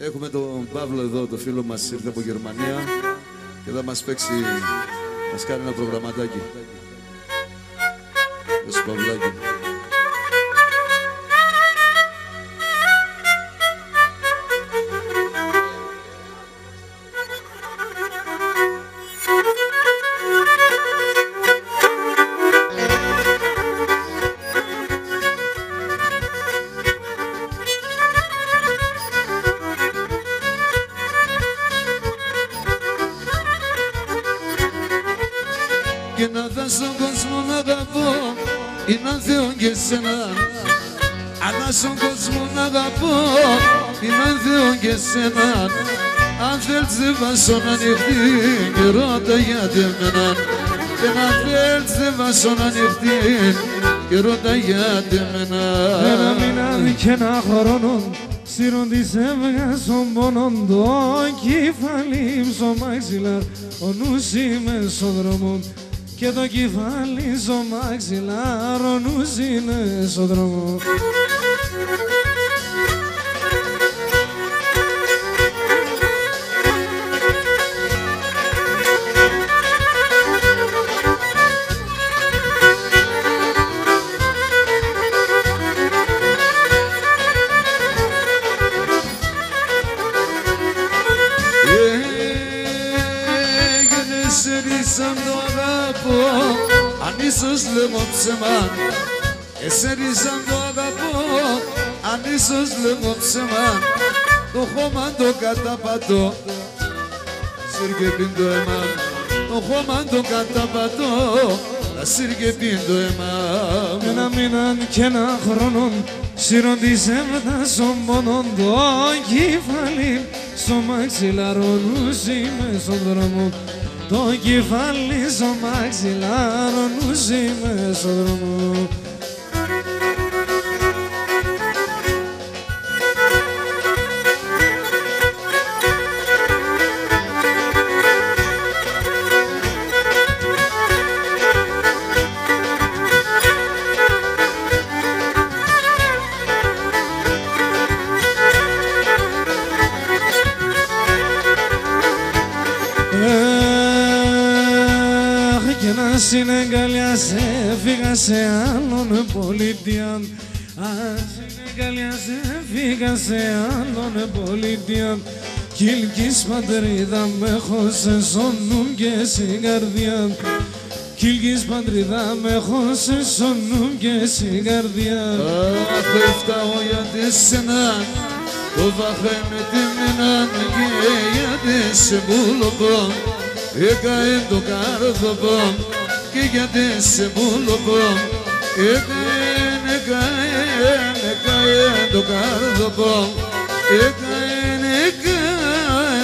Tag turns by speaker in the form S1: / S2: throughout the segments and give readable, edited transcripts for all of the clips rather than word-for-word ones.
S1: Έχουμε τον Παύλο εδώ, το φίλο μας, ήρθε από Γερμανία και θα μας παίξει, μας κάνει ένα προγραμματάκι. Γεια σου Παυλάκη. Και να δω στον κόσμο να αγαπώ, είναι αν Θεό και σένα. Αν στον κόσμο να αγαπώ, είναι αν Θεό και σένα. Αν θέλεις δεν βάζω να ανοιχτεί και ρώτα γιατί εμένα. Και να θέλεις δεν βάζω να ανοιχτεί και ρώτα γιατί εμένα.
S2: Ένα μήνα και ένα χρόνο σύρον της έβγαζω μόνον το κεφάλι στο μαξιλάρ. Ο νους είμαι στον δρόμο και το κεφάλι στο μαξιλάρ, ο νους είναι στον δρόμο.
S1: Σαν το αγαπώ, αν ίσως λέγω ψέμα. Εσένεις σαν το αγαπώ, αν ίσως λέγω ψέμα. Το χώμα το καταπατώ, σύρκε το αίμα. Το χώμα το καταπατώ, σύρκε το αίμα.
S2: Ένα μήνα και ένα χρόνο σύρον της έβγαζω μόνον το κεφάλι στο μαξιλάρ, ο νους είμαι στον δρόμο. Το κεφάλι στο μαξιλάρ, ο νους είμαι στον δρόμο. Στην αγκαλιά σε φύγα σε άλλον πολιτεία. Στην αγκαλιά σε φύγα σε άλλον πολιτεία. Κι ηλκής πατρίδα με έχω σε σώνουν και στην καρδιά. Κι ηλκής πατρίδα με έχω σε σώνουν και στην καρδιά.
S1: Αχ, έφταω γιατί σένα το βάχα με τη μηνάν και γιατί σε βούλοπο έκαε το καρδοπό. Και γιατί σε βούλοπο έκαε το καρδοπό.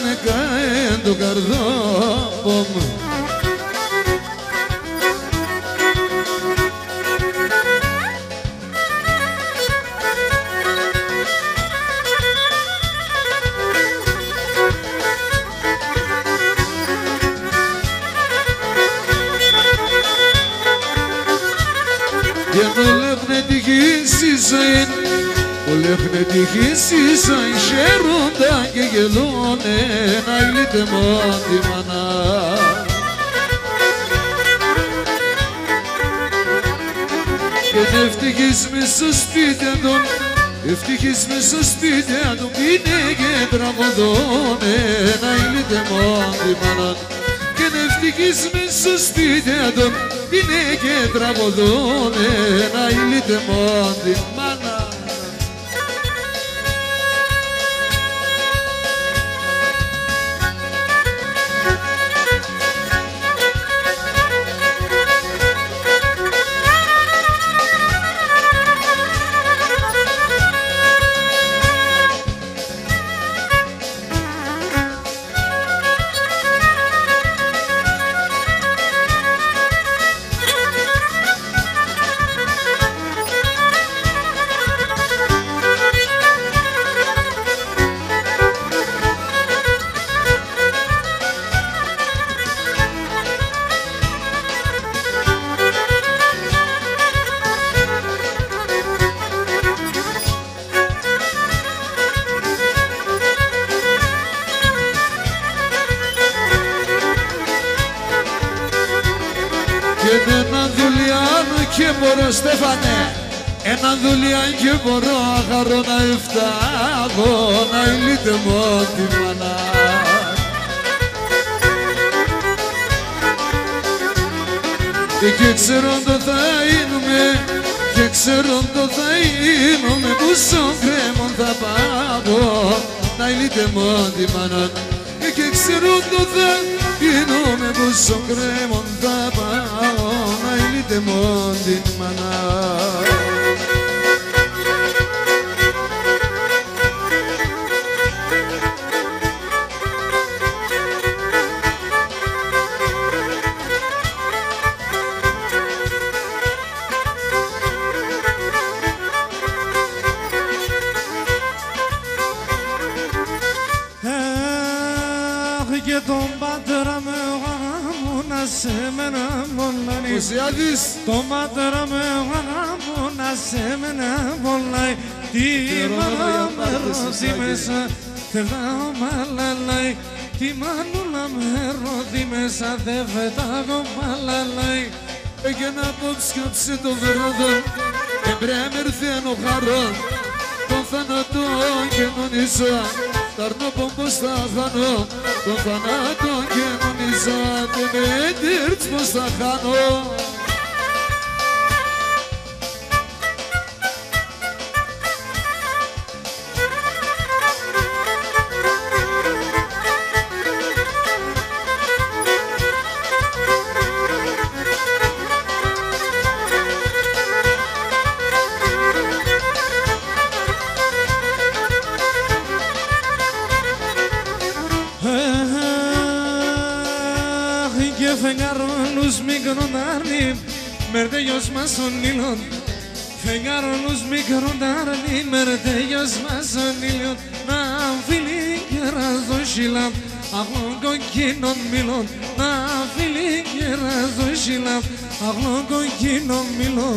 S1: Έκαε το καρδοπό μου. Και πολεύνε τυχή στη ζωή, πολεύνε τυχή στη ζωή, χαίροντα και γελώνε να γλύτε μόνο τη μάνα. Και ευτυχής μες στο σπίτι του, ευτυχής μες στο σπίτι του, είναι και τραγουδώνε να γλύτε μόνο τη μάνα. Και ευτυχής μες στο σπίτι του, είναι και τραγουδώνε να ηλίτε μόνο τη μάνα. Και ένα δουλειάν και μπορώ Στέφανε, ένα δουλειάν και μπορώ αχαρώ να εφτάγω να ηλίτε μου τη μάνα. Και ξέρω το θα γίνουμε, και ξέρω το θα γίνουμε, που στον κρέμο θα πάω να ηλίτε μου τη μάνα. Και ξέρω το θα γίνουμε, που στον κρέμο θα πάω να ηλίτε μου τη μάνα.
S2: Και τον πατέρα με γάμουνα σε μένα βολάει. Τον πατέρα με γάμουνα σε μένα βολάει. Τι μάνα με ρώτη μέσα δεν θα μαλαλάει. Τι μανούλα με ρώτη μέσα δεν φετάγω μαλαλάει.
S1: Έγινε απόψε κάψε το βράδο, εμπρέμερθεν ο χαρόν, τον θάνατο κοινωνήσα. Ταρνώ πως θα χάνω, τον θανάτο κοινωνήσα, και με τύρτς πως θα χάνω.
S2: Και φεγγαρόλους μικροντάρνει, μερτέλιος μας ο νήλων. Φεγγαρόλους μικροντάρνει, μερτέλιος μας ο νήλων. Να φίλοι κεράς το σιλάμ, αγλών κοκκίνων μήλων. Να φίλοι κεράς το σιλάμ, αγλών κοκκίνων μήλων.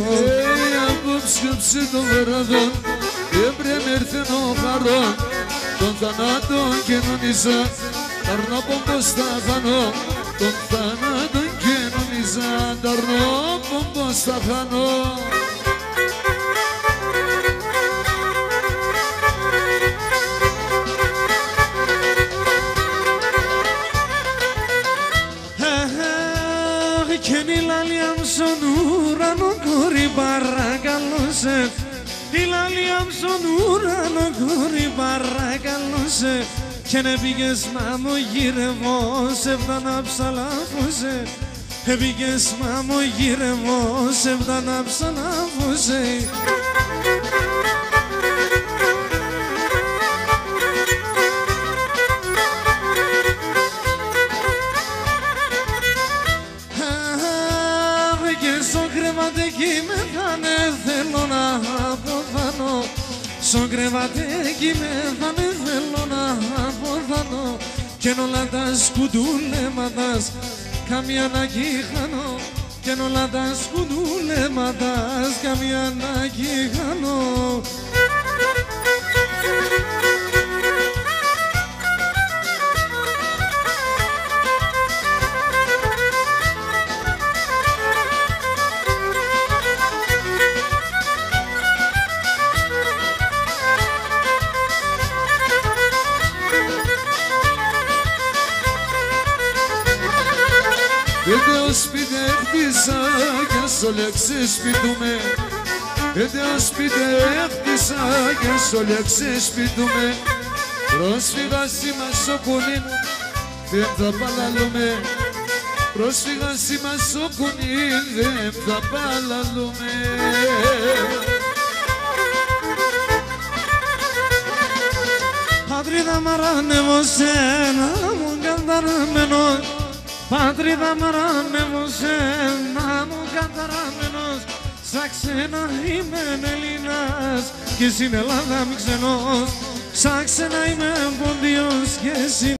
S1: Απόψε κάψε το βράδο, εμπρέμερθεν ο χαρόν, τον θανάτο κοινωνήσα. Ταρνώ πως θα χάνω, τον θάνατο κοινωνήσα, ταρνώ πως θα χάνω.
S2: Και νηλάλια μ' στον ουρανό κόρη παρακαλώ σε. Νηλάλια μ' στον ουρανό κόρη παρακαλώ σε. Και να πήγες μα μου γύρευω, σε φτάνα ψαλάφωσε. Πήγες μα μου γύρευω, σε φτάνα ψαλάφωσε. Και στο κρεβατέκι με θάνε, θέλω να αποθάνω. Στο κρεβατέκι με θάνε, θέλω να αποθάνω. Κι εν όλα τα σκουντούλεματας καμία ανάγκη χάνω. Κι εν όλα τα σκουντούλεματας καμία ανάγκη χάνω.
S1: Εδώ σπίτι έχτισα και στο λέξη σπιτούμε. Εδώ σπίτι έχτισα και στο λέξη σπιτούμε. Πρόσφυγα στη Μασοκουνή δεν θα παλαλούμε. Πρόσφυγα στη Μασοκουνή δεν θα παλαλούμε.
S2: Πατρίδα μαράνευω σένα μου καταραμένος. Πατρίδα μαράνευω σένα μου καταραμένος. Στα ξένα είμαι Έλληνας και στην Ελλάδα μη ξενός.